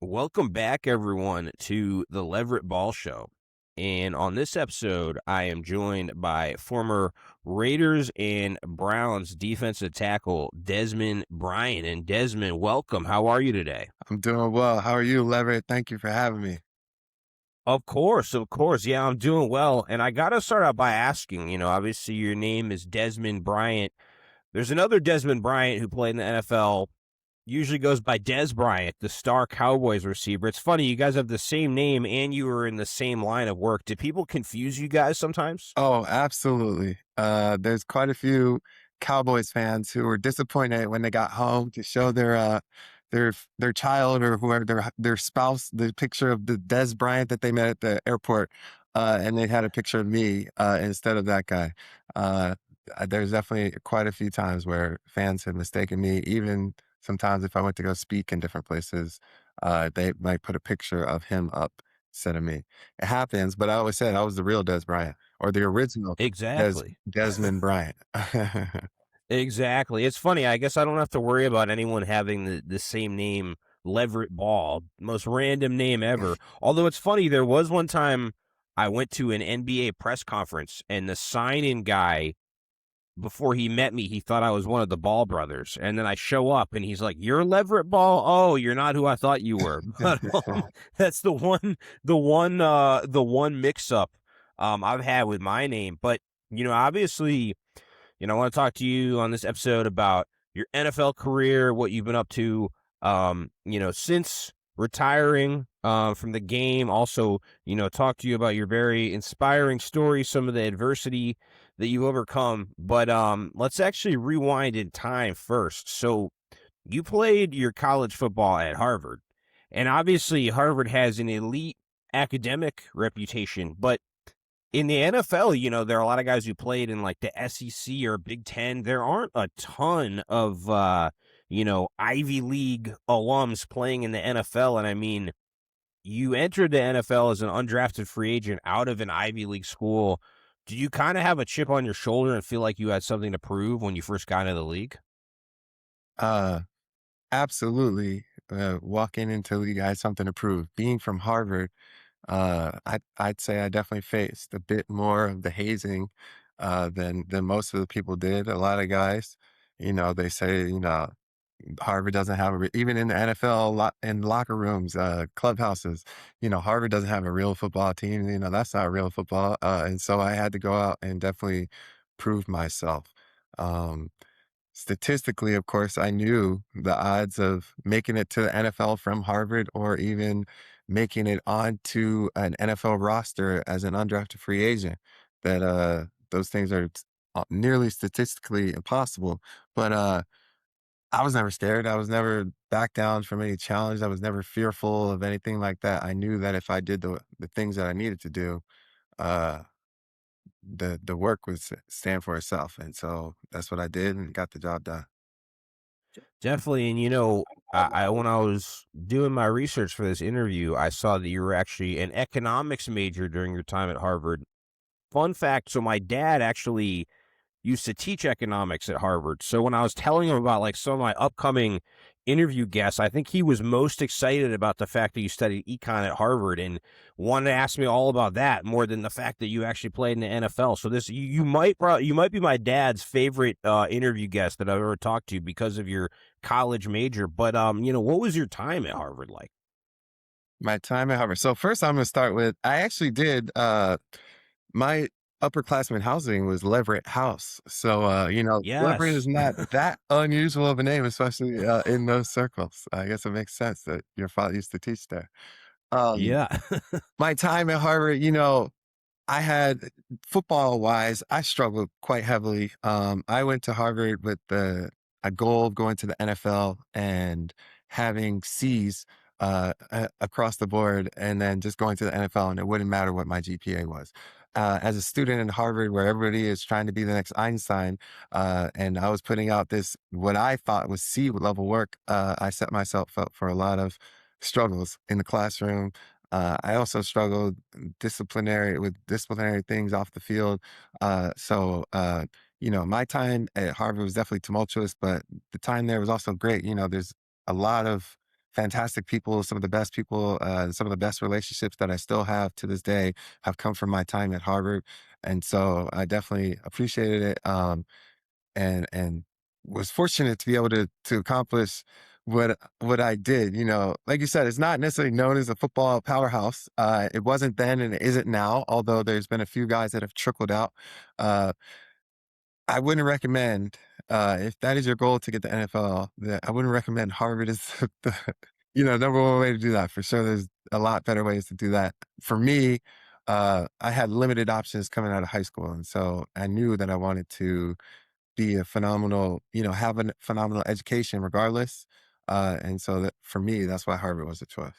Welcome back, everyone, to the Leverett Ball Show. And on this episode, I am joined by former Raiders and Browns defensive tackle Desmond Bryant. And Desmond, welcome. How are you today? I'm doing well. How are you, Leverett? Thank you for having me. Of course, of course. Yeah, I'm doing well. And I got to start out by asking, obviously your name is Desmond Bryant. There's another Desmond Bryant who played in the NFL, usually goes by Des Bryant, the star Cowboys receiver. It's funny, you guys have the same name and you were in the same line of work. Do people confuse you guys sometimes? Oh, absolutely. There's quite a few Cowboys fans who were disappointed when they got home to show their child or whoever their spouse the picture of the Des Bryant that they met at the airport, and they had a picture of me instead of that guy. Uh, there's definitely quite a few times where fans have mistaken me. Even sometimes if I went to go speak in different places, they might put a picture of him up instead of me. It happens, but I always said I was the real Des Bryant or the original Exactly. Desmond Bryant. Exactly. It's funny. I guess I don't have to worry about anyone having the same name, Leverett Ball, most random name ever. Although it's funny, there was one time I went to an NBA press conference and the sign-in guy, before he met me, he thought I was one of the Ball brothers. And then I show up and he's like, "You're Leverett Ball? Oh, you're not who I thought you were." But that's the one mix up I've had with my name. But obviously, I want to talk to you on this episode about your NFL career, what you've been up to, since retiring from the game. Also, talk to you about your very inspiring story, some of the adversity that you've overcome. But let's actually rewind in time first. So you played your college football at Harvard, and obviously Harvard has an elite academic reputation, but in the NFL, there are a lot of guys who played in like the SEC or Big Ten. There aren't a ton of, Ivy League alums playing in the NFL. And I mean, you entered the NFL as an undrafted free agent out of an Ivy League school. Did you kind of have a chip on your shoulder and feel like you had something to prove when you first got into the league? uh, Absolutely. Walking into the league, I had something to prove. Being from Harvard, I'd say I definitely faced a bit more of the hazing than most of the people did. A lot of guys, they say, Harvard doesn't have even in the NFL, in locker rooms, clubhouses, Harvard doesn't have a real football team. That's not real football. And so I had to go out and definitely prove myself. Um, Statistically, of course, I knew the odds of making it to the NFL from Harvard or even making it onto an NFL roster as an undrafted free agent, that those things are nearly statistically impossible. But I was never scared. I was never back down from any challenge. I was never fearful of anything like that. I knew that if I did the things that I needed to do, uh, the work would stand for itself. And so that's what I did and got the job done. Definitely. And, I when I was doing my research for this interview, I saw that you were actually an economics major during your time at Harvard. Fun fact, so my dad actually used to teach economics at Harvard. So when I was telling him about like some of my upcoming interview guests, I think he was most excited about the fact that you studied econ at Harvard and wanted to ask me all about that more than the fact that you actually played in the NFL. So this you might be my dad's favorite interview guest that I've ever talked to because of your college major. But what was your time at Harvard like? My time at Harvard. So first I'm gonna start with I actually did my upperclassman housing was Leverett House. So Leverett is Yes. not that unusual of a name, especially in those circles. I guess it makes sense that your father used to teach there. Um Yeah. my time at Harvard, I had football wise, I struggled quite heavily. I went to Harvard with a goal of going to the NFL and having C's across the board, and then just going to the NFL, and it wouldn't matter what my GPA was. As a student in Harvard, where everybody is trying to be the next Einstein, and I was putting out this what I thought was C level work, I set myself up for a lot of struggles in the classroom. I also struggled disciplinary things off the field. My time at Harvard was definitely tumultuous, but the time there was also great. There's a lot of fantastic people, some of the best people, some of the best relationships that I still have to this day have come from my time at Harvard. And so I definitely appreciated it. And was fortunate to be able to accomplish what I did. You know, like you said, it's not necessarily known as a football powerhouse. It wasn't then, and it isn't now. Although there's been a few guys that have trickled out. Uh, I wouldn't recommend if that is your goal to get the NFL. That I wouldn't recommend Harvard is the number one way to do that. For sure, there's a lot better ways to do that. For me, I had limited options coming out of high school, and so I knew that I wanted to be a phenomenal, have a phenomenal education regardless. And so that for me, that's why Harvard was a choice.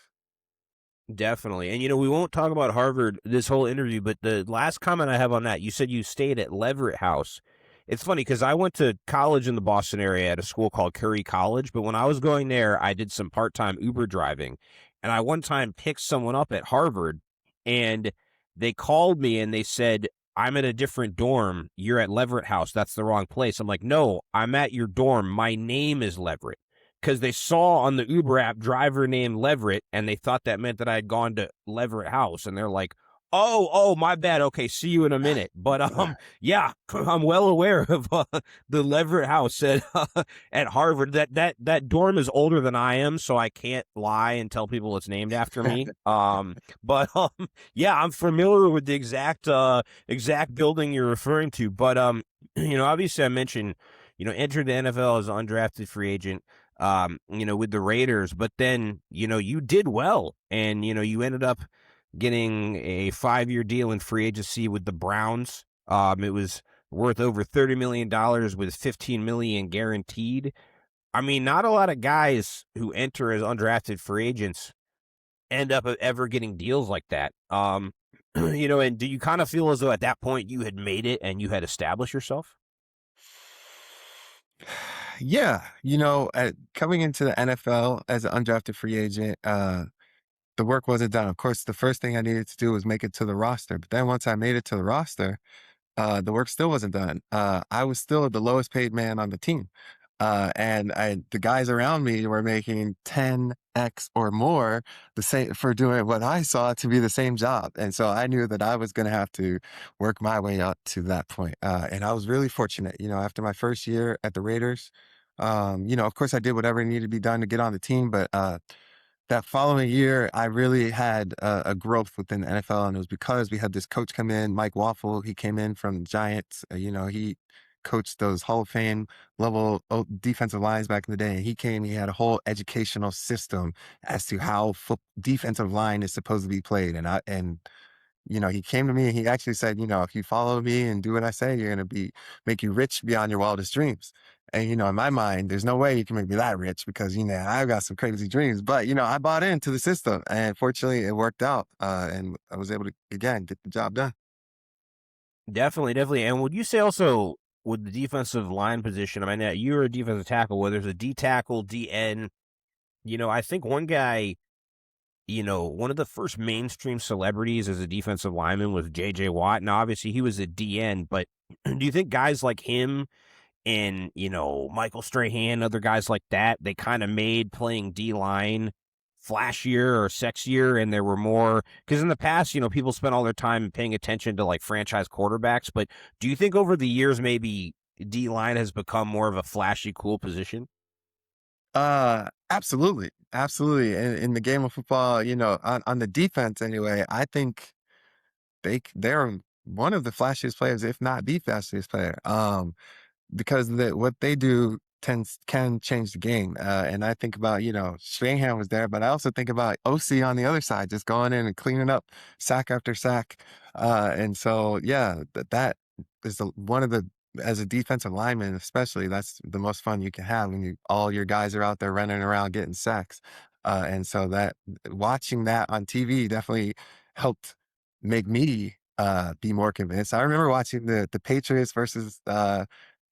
Definitely. And, we won't talk about Harvard this whole interview, but the last comment I have on that, you said you stayed at Leverett House. It's funny because I went to college in the Boston area at a school called Curry College, but when I was going there, I did some part-time Uber driving. And I one time picked someone up at Harvard, and they called me and they said, I'm at a different dorm. You're at Leverett House. That's the wrong place. I'm like, no, I'm at your dorm. My name is Leverett, because they saw on the Uber app driver named Leverett, and they thought that meant that I had gone to Leverett House, and they're like, "Oh, my bad. Okay, see you in a minute." But yeah, I'm well aware of the Leverett House at at Harvard. That dorm is older than I am, so I can't lie and tell people it's named after me. But yeah, I'm familiar with the exact building you're referring to. But obviously, I mentioned entered the NFL as an undrafted free agent, with the Raiders, but then, you did well, and, you ended up getting a 5-year deal in free agency with the Browns. It was worth over $30 million with $15 million guaranteed. I mean, not a lot of guys who enter as undrafted free agents end up ever getting deals like that. And do you kind of feel as though at that point you had made it and you had established yourself? Yeah, coming into the NFL as an undrafted free agent, the work wasn't done. Of course, the first thing I needed to do was make it to the roster. But then once I made it to the roster, the work still wasn't done. I was still the lowest paid man on the team. The guys around me were making 10x or more the same for doing what I saw to be the same job. And so I knew that I was going to have to work my way up to that point. And I was really fortunate, after my first year at the Raiders, of course I did whatever needed to be done to get on the team, but, that following year, I really had a growth within the NFL, and it was because we had this coach come in, Mike Waffle. He came in from the Giants. He coached those Hall of Fame level defensive lines back in the day. And he came, he had a whole educational system as to how defensive line is supposed to be played. He came to me and he actually said, if you follow me and do what I say, you're going to make you rich beyond your wildest dreams. And, in my mind, there's no way you can make me that rich because, I've got some crazy dreams, but, I bought into the system and fortunately it worked out. And I was able to, again, get the job done. Definitely, definitely. And would you say also with the defensive line position, I mean, you're a defensive tackle, whether it's a D tackle, DN, I think one guy, one of the first mainstream celebrities as a defensive lineman was JJ Watt. Now, obviously, he was a DN, but do you think guys like him and, Michael Strahan, other guys like that, they kind of made playing D line flashier or sexier, and there were more, because in the past, people spent all their time paying attention to like franchise quarterbacks, but do you think over the years maybe D line has become more of a flashy, cool position? Absolutely. Absolutely. In the game of football, on the defense anyway, I think they're one of the flashiest players, if not the flashiest player. Because what they do can change the game. And I think about, Strahan was there, but I also think about OC on the other side, just going in and cleaning up sack after sack. And so, yeah, that is one of the, as a defensive lineman, especially, that's the most fun you can have when all your guys are out there running around getting sacks. And so that watching that on TV definitely helped make me be more convinced. I remember watching the Patriots versus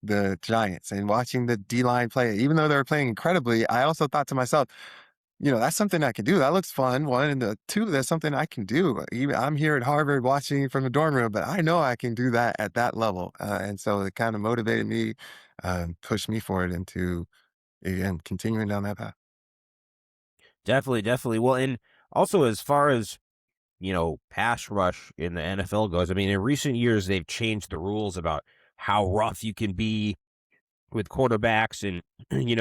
the Giants and watching the D line play. Even though they were playing incredibly, I also thought to myself, that's something I can do. That looks fun. One and the two, that's something I can do. Even I'm here at Harvard watching from the dorm room, but I know I can do that at that level. And so it kind of motivated me, pushed me forward into again continuing down that path. Definitely, definitely. Well, and also as far as pass rush in the NFL goes, I mean, in recent years they've changed the rules about how rough you can be with quarterbacks, and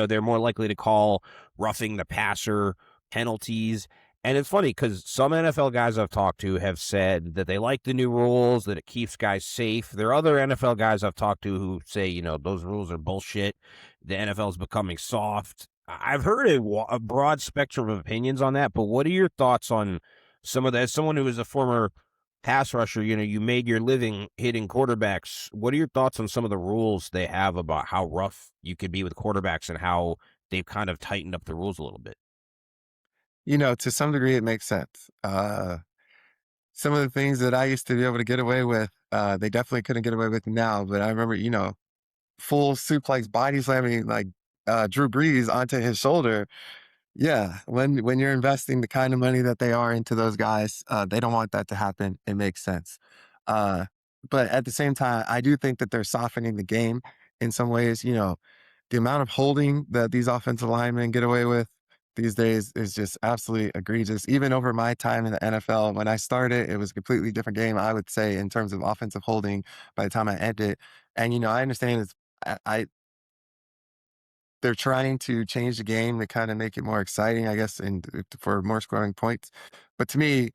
they're more likely to call roughing the passer penalties. And it's funny because some NFL guys I've talked to have said that they like the new rules, that it keeps guys safe. There are other NFL guys I've talked to who say, those rules are bullshit. The NFL is becoming soft. I've heard a broad spectrum of opinions on that, but what are your thoughts on some of that? As someone who is a former pass rusher, you made your living hitting quarterbacks. What are your thoughts on some of the rules they have about how rough you could be with quarterbacks and how they've kind of tightened up the rules a little bit? To some degree, it makes sense. Some of the things that I used to be able to get away with, they definitely couldn't get away with now. But I remember, full suplex body slamming like Drew Brees onto his shoulder. Yeah, when you're investing the kind of money that they are into those guys, they don't want that to happen. It makes sense. Uh, but at the same time, I do think that they're softening the game in some ways. The amount of holding that these offensive linemen get away with these days is just absolutely egregious. Even over my time in the NFL, when I started, it was a completely different game, I would say, in terms of offensive holding by the time I ended. And, I understand I they're trying to change the game to kinda make it more exciting, I guess, and for more scoring points. But to me,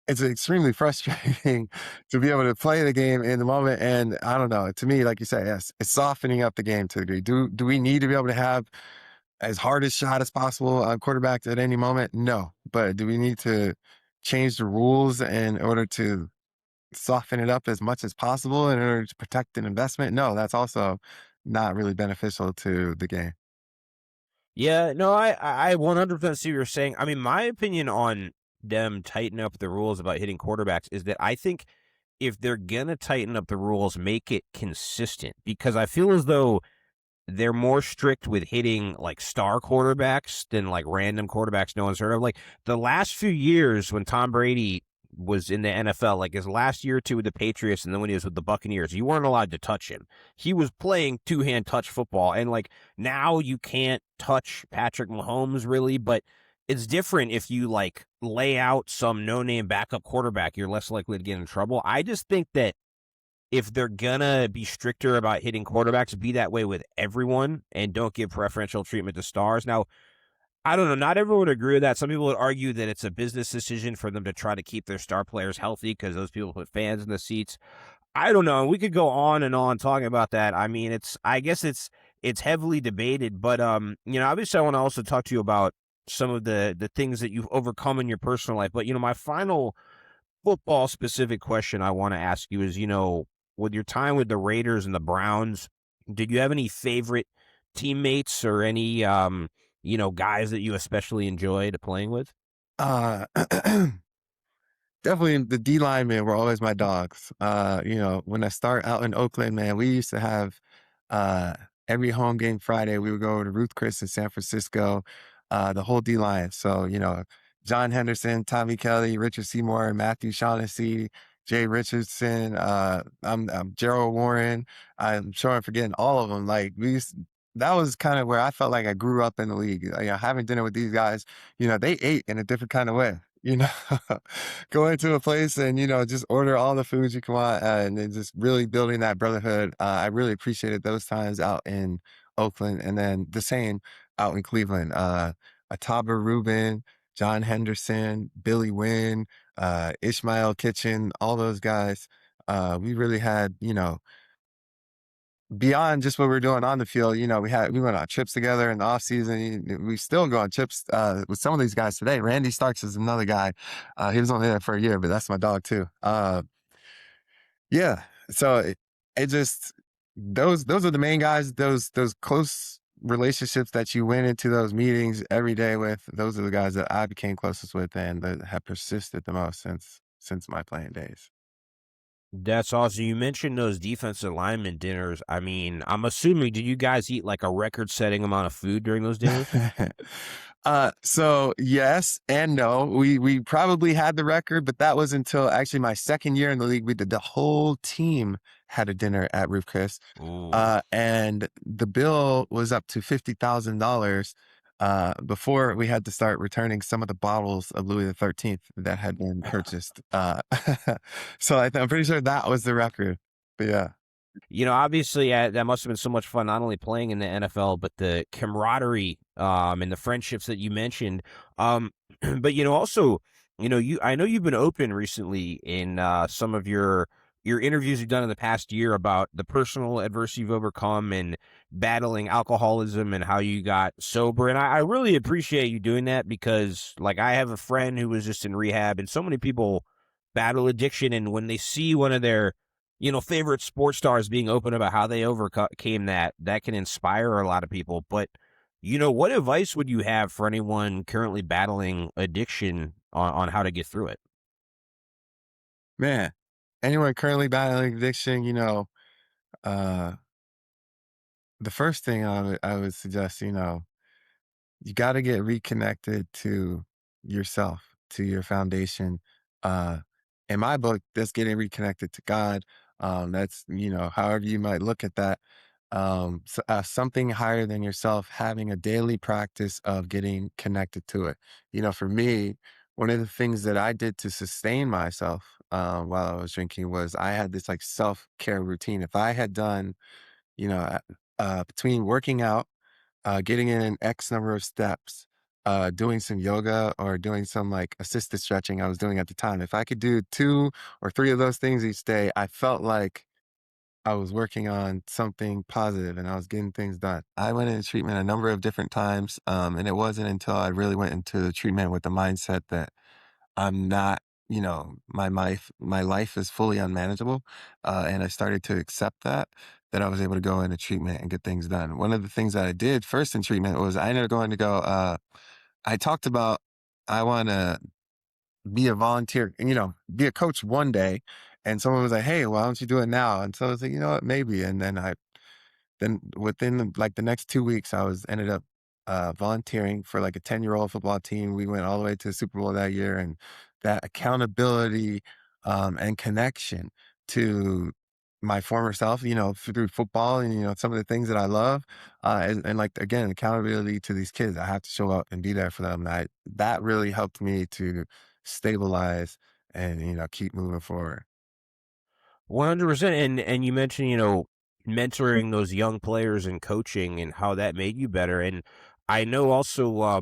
it's extremely frustrating to be able to play the game in the moment, and I don't know, to me, like you said, yes, it's softening up the game to a degree. Do we need to be able to have as hard a shot as possible on quarterbacks at any moment? No. But do we need to change the rules in order to soften it up as much as possible in order to protect an investment? No, that's also not really beneficial to the game. Yeah, no, I 100% see what you're saying. I mean, my opinion on them tightening up the rules about hitting quarterbacks is that I think if they're gonna tighten up the rules, make it consistent, because I feel as though they're more strict with hitting like star quarterbacks than like random quarterbacks no one's heard of. Like the last few years when Tom Brady was in the NFL, like his last year or two with the Patriots and then when he was with the Buccaneers, you weren't allowed to touch him. He was playing two-hand touch football. And like now you can't touch Patrick Mahomes really, but it's different if you like lay out some no-name backup quarterback, you're less likely to get in trouble. I just think that if they're gonna be stricter about hitting quarterbacks, be that way with everyone and don't give preferential treatment to stars. Now, I don't know. Not everyone would agree with that. Some people would argue that it's a business decision for them to try to keep their star players healthy because those people put fans in the seats. I don't know. We could go on and on talking about that. I mean, I guess it's heavily debated, but obviously I want to also talk to you about some of the things that you've overcome in your personal life. But my final football specific question I want to ask you is, with your time with the Raiders and the Browns, did you have any favorite teammates or any guys that you especially enjoyed playing with? Uh, Definitely the D linemen were always my dogs. When I start out in Oakland, man, we used to have uh every home game Friday, we would go to Ruth Chris in San Francisco, the whole D line. So, John Henderson, Tommy Kelly, Richard Seymour, Matthew Shaughnessy, Jay Richardson, I'm Gerald Warren. I'm sure I'm forgetting all of them. Like that was kind of where I felt like I grew up in the league. Having dinner with these guys, they ate in a different kind of way. Go into a place and, just order all the foods you can want, and then just really building that brotherhood. I really appreciated those times out in Oakland, and then the same out in Cleveland. Ataba Rubin, John Henderson, Billy Wynn, Ishmael Kitchen, all those guys. We really had, beyond just what we were doing on the field, we went on trips together in the off season. We still go on trips with some of these guys today. Randy Starks is another guy. He was only there for a year, but that's my dog too. Yeah. So it just those are the main guys. Those close relationships that you went into those meetings every day with. Those are the guys that I became closest with and that have persisted the most since my playing days. That's awesome. You mentioned those defensive lineman dinners. I mean, I'm assuming, did you guys eat like a record setting amount of food during those dinners? So yes and no. We probably had the record, but that was until actually my second year in the league. We did the whole team had a dinner at Roof Chris. Ooh. And the bill was up to $50,000 before we had to start returning some of the bottles of Louis XIII that had been purchased. So I'm pretty sure that was the record. But yeah. Obviously, that must have been so much fun, not only playing in the NFL, but the camaraderie, and the friendships that you mentioned. Um, but also, I know you've been open recently in some of your interviews you've done in the past year about the personal adversity you've overcome and battling alcoholism and how you got sober. And I really appreciate you doing that because, like, I have a friend who was just in rehab, and so many people battle addiction, and when they see one of their favorite sports stars being open about how they overcame that can inspire a lot of people. But, what advice would you have for anyone currently battling addiction on how to get through it? Man, anyone currently battling addiction, uh, the first thing I would suggest, you gotta get reconnected to yourself, to your foundation. Uh, in my book, that's getting reconnected to God. That's, however you might look at that. Something higher than yourself, having a daily practice of getting connected to it. For me, one of the things that I did to sustain myself while I was drinking was I had this like self-care routine. If I had done, you know, between working out, getting in an X number of steps, doing some yoga or doing some like assisted stretching I was doing at the time. If I could do 2 or 3 of those things each day, I felt like I was working on something positive and I was getting things done. I went into treatment a number of different times, and it wasn't until I really went into the treatment with the mindset that I'm not, my life is fully unmanageable, and I started to accept that I was able to go into treatment and get things done. One of the things that I did first in treatment was I ended up going to go, I talked about I wanna be a volunteer and, be a coach one day, and someone was like, "Hey, why don't you do it now?" And so I was like, "You know what? Maybe." And then within like the next 2 weeks, I was ended up, volunteering for like a 10-year-old football team. We went all the way to the Super Bowl that year, and that accountability, and connection to my former self, through football and, some of the things that I love, and like, again, accountability to these kids. I have to show up and be there for them. That really helped me to stabilize and, keep moving forward. 100%. And you mentioned, mentoring those young players and coaching and how that made you better. And I know also,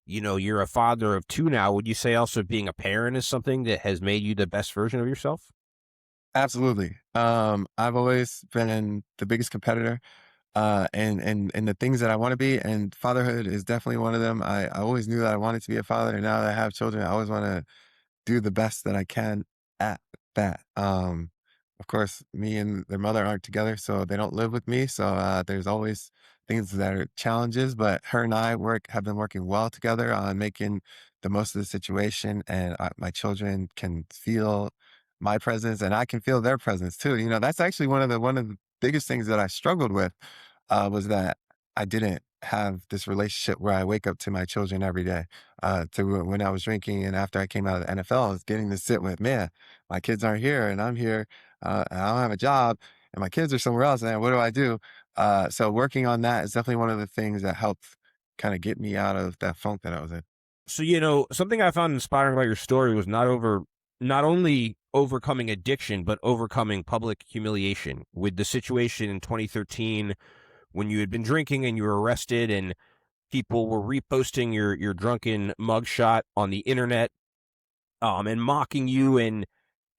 you're a father of two now. Would you say also being a parent is something that has made you the best version of yourself? Absolutely. I've always been the biggest competitor, and the things that I want to be, and fatherhood is definitely one of them. I always knew that I wanted to be a father, and now that I have children, I always want to do the best that I can at that. Of course, me and their mother aren't together, so they don't live with me. So there's always things that are challenges, but her and I have been working well together on making the most of the situation, and my children can feel my presence, and I can feel their presence too. That's actually one of the biggest things that I struggled with was that I didn't have this relationship where I wake up to my children every day when I was drinking and after I came out of the NFL, I was getting to sit with, man, my kids aren't here and I'm here, and I don't have a job and my kids are somewhere else. And what do I do? So working on that is definitely one of the things that helped kind of get me out of that funk that I was in. So, something I found inspiring about your story was not only overcoming addiction, but overcoming public humiliation with the situation in 2013 when you had been drinking and you were arrested and people were reposting your drunken mugshot on the internet, and mocking you. And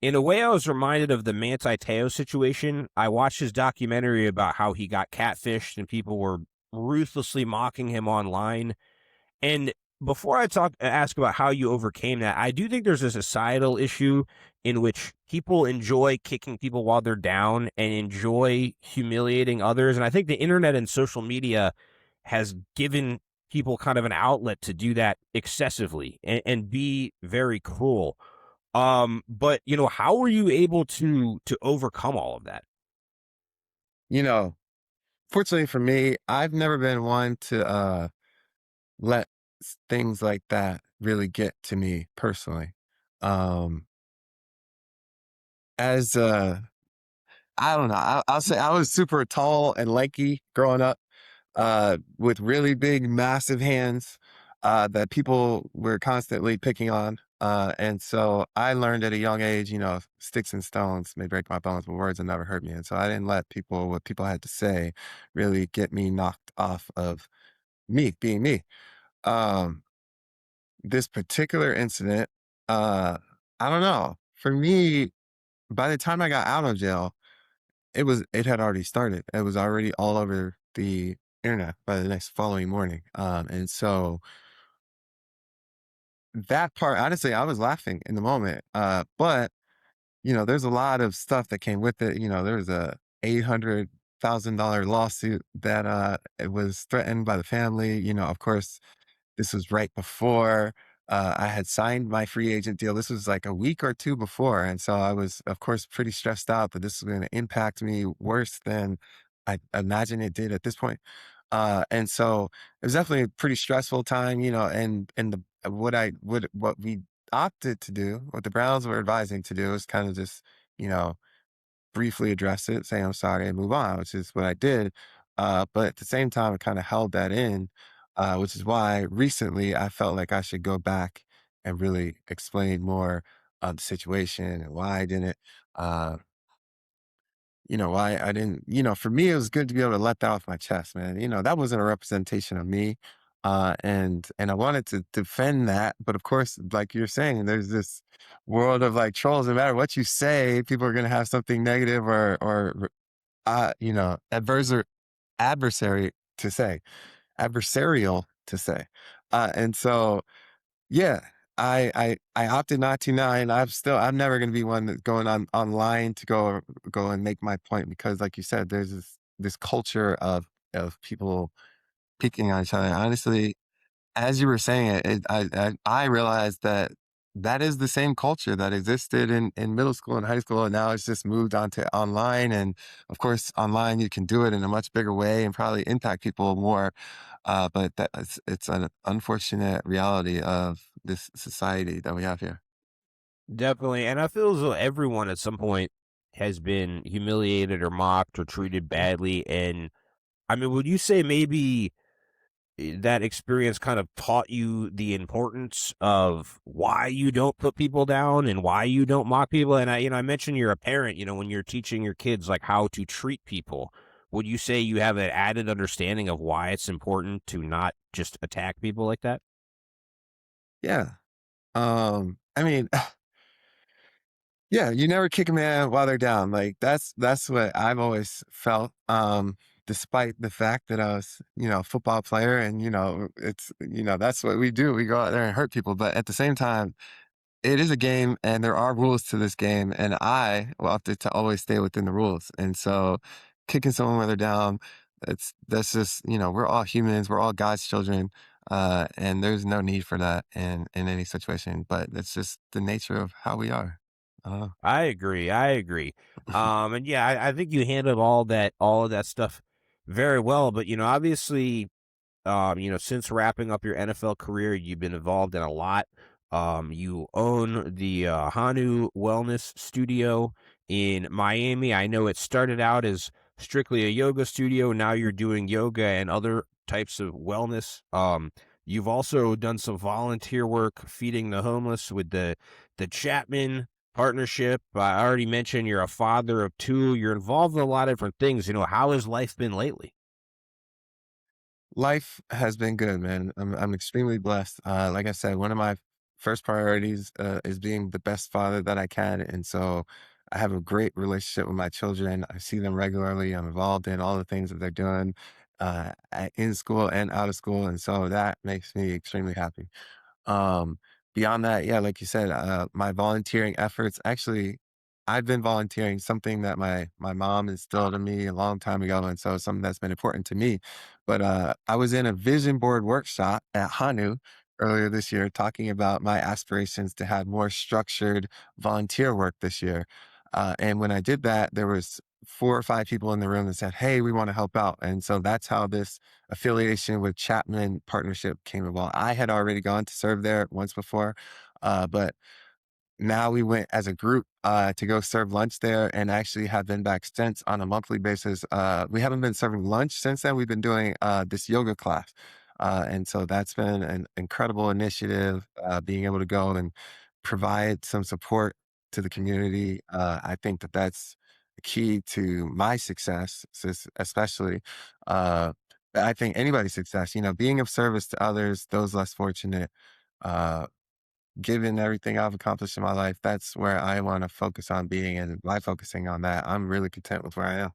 in a way, I was reminded of the Manti Te'o situation. I watched his documentary about how he got catfished and people were ruthlessly mocking him online. And before I ask about how you overcame that, I do think there's a societal issue in which people enjoy kicking people while they're down and enjoy humiliating others. And I think the internet and social media has given people kind of an outlet to do that excessively and be very cruel. But how were you able to overcome all of that? You know, Fortunately for me, I've never been one to let things like that really get to me personally. Um, as I don't know, I'll say I was super tall and lanky growing up. with really big, massive hands that people were constantly picking on. And so I learned at a young age, sticks and stones may break my bones, but words will never hurt me. And so I didn't let what people had to say really get me knocked off of me being me. Um, this particular incident, uh, I don't know. For me, by the time I got out of jail, it had already started. It was already all over the internet by the next following morning. And so that part, honestly, I was laughing in the moment. But there's a lot of stuff that came with it. There was a $800,000 lawsuit that it was threatened by the family. Of course, this was right before I had signed my free agent deal. This was like a week or two before. And so I was, of course, pretty stressed out that this was going to impact me worse than I imagine it did at this point. And so it was definitely a pretty stressful time, and what we opted to do, what the Browns were advising to do is kind of just, you know, briefly address it, say I'm sorry, and move on, which is what I did. But at the same time, I kind of held that in, which is why recently I felt like I should go back and really explain more of the situation and why I didn't. Uh, why I didn't. For me, it was good to be able to let that off my chest, man. That wasn't a representation of me. And I wanted to defend that, but of course, like you're saying, there's this world of like trolls. No matter what you say, people are going to have something negative or adversary to say, adversarial to say. And so, yeah, I opted not to now, and I'm never going to be one that's going on online to go and make my point because, like you said, there's this culture of people picking on each other. Honestly, as you were saying I realized that that is the same culture that existed in middle school and high school, and now it's just moved on to online. And of course, online you can do it in a much bigger way and probably impact people more. But it's an unfortunate reality of this society that we have here. Definitely, and I feel as though everyone at some point has been humiliated or mocked or treated badly, and I mean, would you say maybe that experience kind of taught you the importance of why you don't put people down and why you don't mock people? And I mentioned you're a parent, when you're teaching your kids like how to treat people, would you say you have an added understanding of why it's important to not just attack people like that? Yeah. I mean, yeah, you never kick a man while they're down. Like that's what I've always felt. Despite the fact that I was, a football player and that's what we do. We go out there and hurt people. But at the same time, it is a game and there are rules to this game. And I will have to always stay within the rules. And so kicking someone when they're down, that's just, we're all humans, we're all God's children. And there's no need for that in any situation. But it's just the nature of how we are. I don't know. I agree. I agree. And yeah, I think you handled all of that stuff very well. But obviously, since wrapping up your NFL career, you've been involved in a lot. You own the Hanu Wellness Studio in Miami. I know it started out as strictly a yoga studio. Now you're doing yoga and other types of wellness. You've also done some volunteer work feeding the homeless with the Chapman partnership. I already mentioned you're a father of two. You're involved in a lot of different things. How has life been lately? Life has been good, man. I'm extremely blessed. Like I said, one of my first priorities is being the best father that I can, and so I have a great relationship with my children. I see them regularly. I'm involved in all the things that they're doing in school and out of school, and so that makes me extremely happy. Um, Beyond that, yeah, like you said, my volunteering efforts, actually, I've been volunteering something that my mom instilled in me a long time ago, and so it's something that's been important to me. But I was in a vision board workshop at Hanu earlier this year, talking about my aspirations to have more structured volunteer work this year. And when I did that, there was 4 or 5 people in the room that said, "Hey, we want to help out," and so that's how this affiliation with Chapman Partnership came about. I had already gone to serve there once before, but now we went as a group to go serve lunch there and actually have been back since on a monthly basis. We haven't been serving lunch since then. We've been doing this yoga class. And so that's been an incredible initiative, being able to go and provide some support to the community. I think that that's the key to my success, especially. Uh, I think anybody's success, being of service to others, those less fortunate, uh, given everything I've accomplished in my life, that's where I want to focus on being. And by focusing on that, I'm really content with where I am.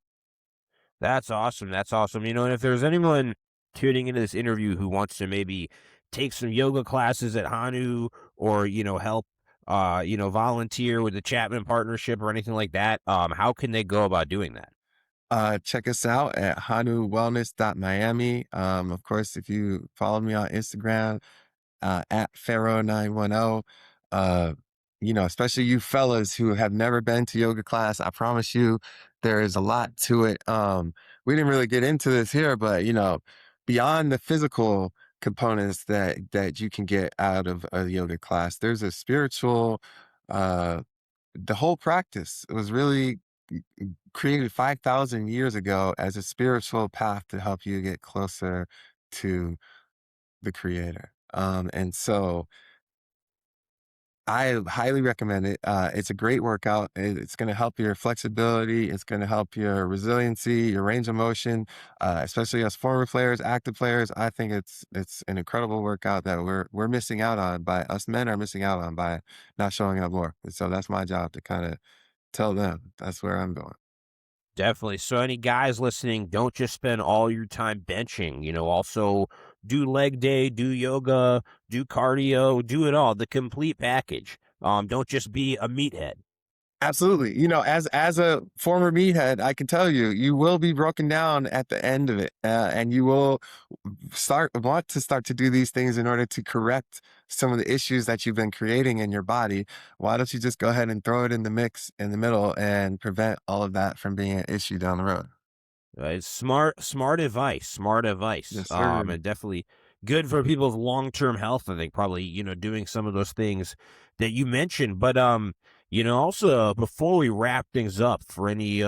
That's awesome. That's awesome. And if there's anyone tuning into this interview who wants to maybe take some yoga classes at Hanu or, help, volunteer with the Chapman Partnership or anything like that, how can they go about doing that? Check us out at hanuwellness.miami. Of course, if you follow me on Instagram, at Pharaoh910. Uh, especially you fellas who have never been to yoga class, I promise you there is a lot to it. We didn't really get into this here, but beyond the physical components that you can get out of a yoga class, there's a spiritual, uh, the whole practice was really created 5,000 years ago as a spiritual path to help you get closer to the creator. And so I highly recommend it. It's a great workout. It's going to help your flexibility. It's going to help your resiliency, your range of motion, especially as former players, active players. I think it's an incredible workout that we're missing out on by us men are missing out on by not showing up more. And so that's my job to kind of tell them that's where I'm going. Definitely. So, any guys listening, don't just spend all your time benching. Also do leg day, do yoga, do cardio, do it all, the complete package. Don't just be a meathead. Absolutely. As a former meathead, I can tell you, you will be broken down at the end of it, and you will want to start to do these things in order to correct some of the issues that you've been creating in your body. Why don't you just go ahead and throw it in the mix in the middle and prevent all of that from being an issue down the road? It's smart advice, smart advice. Yes, sir. And definitely good for people's long-term health. I think probably, doing some of those things that you mentioned. But, also before we wrap things up for any,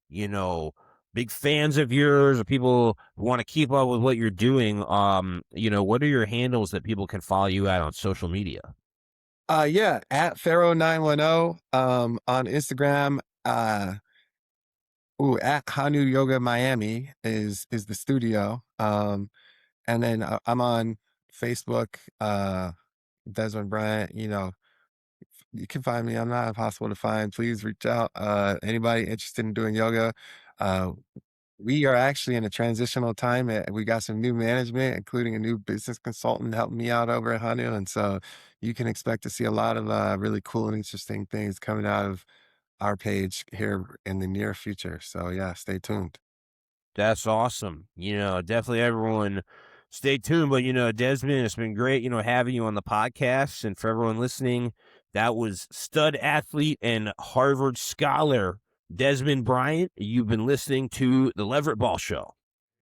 you know, big fans of yours or people who want to keep up with what you're doing, what are your handles that people can follow you at on social media? Yeah, at Pharaoh910 on Instagram. At Hanu Yoga Miami is the studio. And then I'm on Facebook, Desmond Bryant. You can find me. I'm not impossible to find. Please reach out. Anybody interested in doing yoga? Uh, we are actually in a transitional time. We got some new management, including a new business consultant helping me out over at Hanu. And so you can expect to see a lot of really cool and interesting things coming out of our page here in the near future. So yeah, stay tuned. That's awesome. Definitely everyone stay tuned. But, Desmond, it's been great, having you on the podcast. And for everyone listening, that was stud athlete and Harvard scholar Desmond Bryant. You've been listening to the Leverett Ball Show.